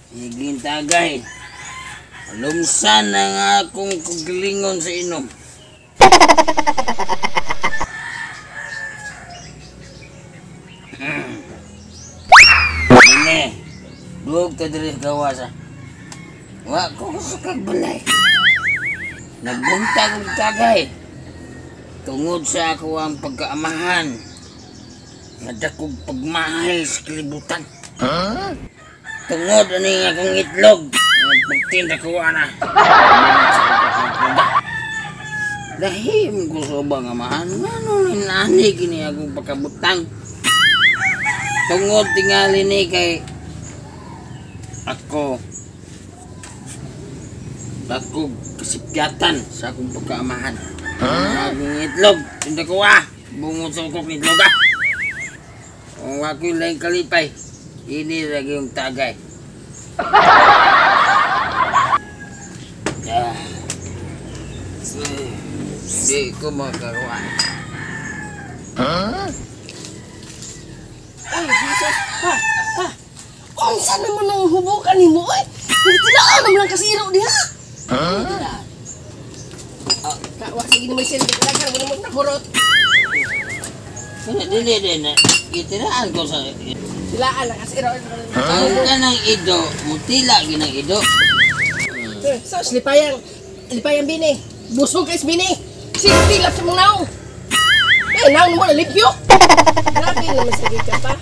Higling tagay. Lumsan ang akong kagalingon sa inom. Ini, duog ta diri sa gawas. Wa ko sa kagbalay. Nagbuntag og tagay. Tungod sa ako ang pagkaamahan. Nadakog pagmahal sa kalibutan. Tungod ani akong itlog. Pagtinda ko ana. Dahil ko sa bang amahan, ano ninani kini akong pagkabutang. Tungod tingali ni kay ako kasipyatan sa akong pagkaamahan. Akong itlog, tinda ko bungod sa akong itlog Kung ako'y laing kalipay, ini lagi yung tagay. Di ko makaruan. Ay, Jesus! Unsa naman ang hubukan ni mo eh? Nagtilaan naman ang kasiro diha! Kawa, sige naman siya, hindi ka lang mo naman nakurot. Dili. Itiraan ko sa... Tilaan ang kasiro. Ang kanang ido, mutila ginang ido. So, lipayang bini. Busog kayo bini. Silap sa mga naong. Naong mo na lipyo. Grabe naman sige ka pa.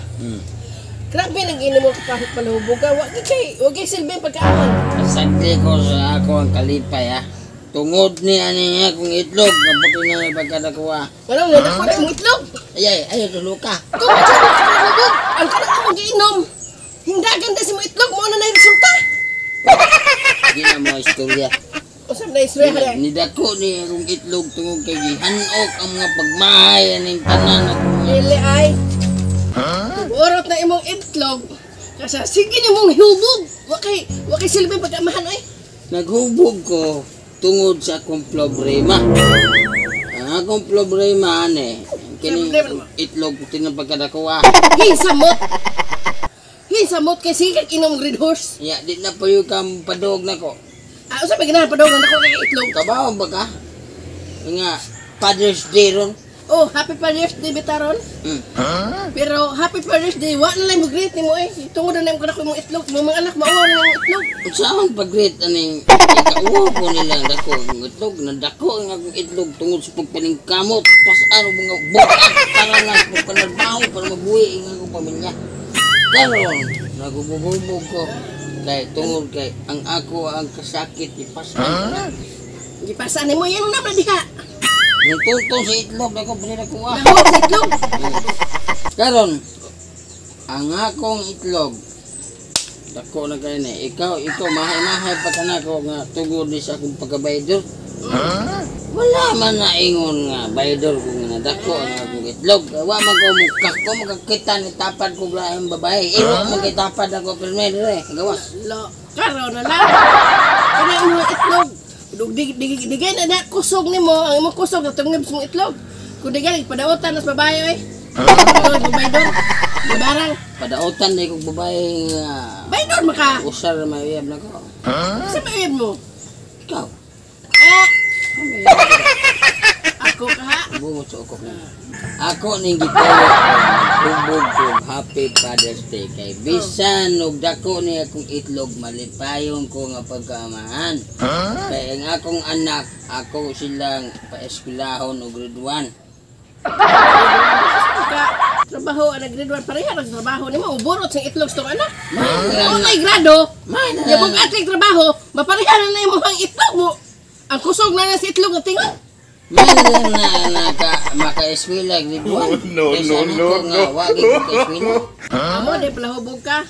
Grabe nag-inom mo kapahit palahubuga. Huwag kay silbing pagkaon. Masagdi ko sa ako ang kalipay Tungod ni niya kung itlog. Nabuti na pagkadakuha. Walang nadako na mong itlog. Ay, tulo ka. Tungod sa mga palahubog. Ang kanang mo giinom. Hindagan din si mo itlog mo na resulta. Hindi na mo istorya. Usap na istorya ka yan. Nidako ni akong itlog tungod kay gihanok ang mga pagmahay aning tanan at Lili ay. Urot na imong itlog. Kasi sige ni mong hubog. Wakay silbing pagkamahan ay. naghubog ko tungod sa akong problema. Ang akong problema kining itlog tinang pagkadakuha. Hinsamot kay sige inom red horse. Ya, di na pa yung padog na ko. Usa pa ginahan padong nako kay itlog. Kabaw ba ka? Nga, Father's Day ron. Oh, happy Father's Day bitaron. Pero happy Father's Day, wa na lang mo greet nimo eh. Tungod na nimo kada ko imong itlog, mo mga anak mao na imong itlog. Usaon pag-greet aning ikauwo ko nila dako ang itlog, nadako ang akong itlog tungod sa pagpaningkamot. Pasaro mga bukat para lang pagpanarbaho para mabuhi ang akong pamilya. Karon, nagububog ko. Kay tungod kay ang ako ang kasakit ipasan. Gipasan nimo yan na diha. Yung tuntong sa itlog ako pininakuha. Nahulog sa itlog. Karon, ang akong itlog dako na kayo na. Ikaw, mahay-mahay pa ka na ko nga tugod ni sa akong pagkabaydor. Wala man na ingon nga baydor ko nga dako ang akong itlog. Wa man ko mukha ko magkakita ni tapad ko laing babae. Iro magkitapad ako primero gawas. Lo, karon na lang. Kana imong itlog. Digay na na kusog nimo, ang imong kusog na tungib sa imong itlog. Kung digay padaotan nas babae babaydor. Barang Padaotan na kong babae nga baydor maka. usar mayab na ko. Sa mayab mo? Ikaw. Ako ka. Bumot sa ukok na. Ako ning gitayo hubog ko Happy Father's Day kay bisan og dako ni akong itlog malipayon ko nga pagkaamahan. Kay ang akong anak ako silang paeskwelahon og grade 1. Trabaho ang grade 1 pareha ang trabaho nimo uborot sa itlog tong anak. May May grado. May na. Yabog atling trabaho, mapareha na nimo ang itlog mo. Ang kusog na sa itlog ng tingon. May lang na maka-eskwela grade 1. No. Wagi ko ka-eskwela. Amo di pala hubog ka.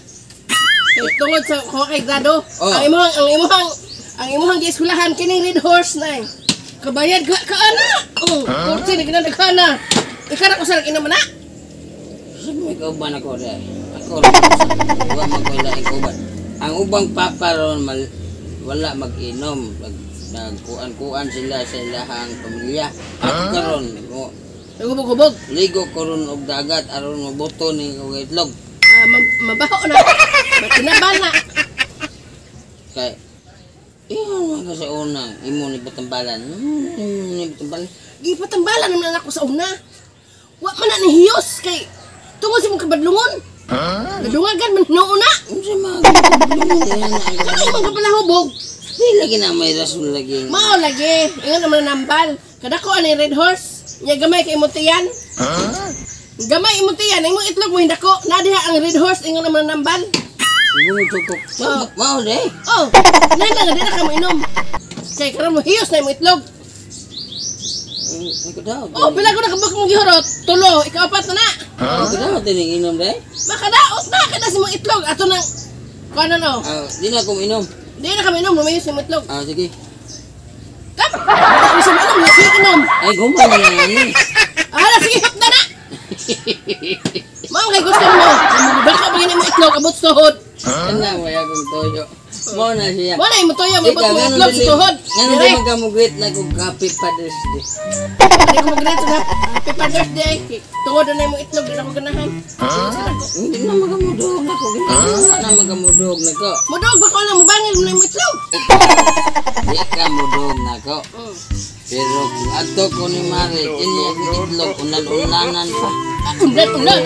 Kay tungod sa ko kay grado. Oh. Ang imuhang gieskulahan kining red horse na. Kabayad ka ana. Oh, kursi ni kinang kana. Ikara ko sa inom na. Sino may kauban ako dahil? Ako rin. Iwa magwala ang kauban. Ang ubang papa ron wala mag-inom. Nagkuan-kuan sila sa ilahang pamilya. Ako karon Hubog-hubog. ligo ko ron og dagat aron mabuto ni og itlog. Mabaho na. Matinabal na. kay iyon mga sa una, imo ni patambalan. Imo ni patambalan. Gipatambalan naman ako sa una. Wa man na nihiyos kay tungod sa mong kabadlungon. Nadungagan man noona. Unsa mga Kani man ka pala hubog. di lagi na may rason lagi. Mao lagi, ingon naman nambal. Kadako ani red horse. Nya gamay kay imutian. Gamay imutian, imong itlog mo hindako. Nadiha ang red horse ingon naman nambal. Ibo tukok. Mao de. Oh, nay lang di na ka mo inom. Kay karon mo hiyos na imong itlog. Ikaw daw. Oh, pila ko nakabuk mong gihurot. Tulo, ikaw apat na na. Ikaw daw tining inom de. Makadaot na kada si mong itlog ato nang kuno no. Di na ko inom. Di na kami inom, lumayos si mong itlog. Sige. Kap. Ako sa inom, sige inom. Ay gumay na ano. Ala sige hap na na. Mao kay gusto mo. Baka bagay mo itlog abot suhod. Ano mo akong toyo. Mo na siya. Wala mo toyo mo bot mo itlog sa suhod. Ngano di magkamugwit na kung happy Father's Day. Di ko magreto na Happy Father's Day. Tungod na mo itlog di na ko ganahan. Hindi na magamudog na ko. Hindi na magamudog na ko. Mudog ba ko lang mabangil mo na mo itlog. Di ka mudog na ko. Pero kung ato ko ni Mari, kini ang itlog, unan-unanan pa. Undan.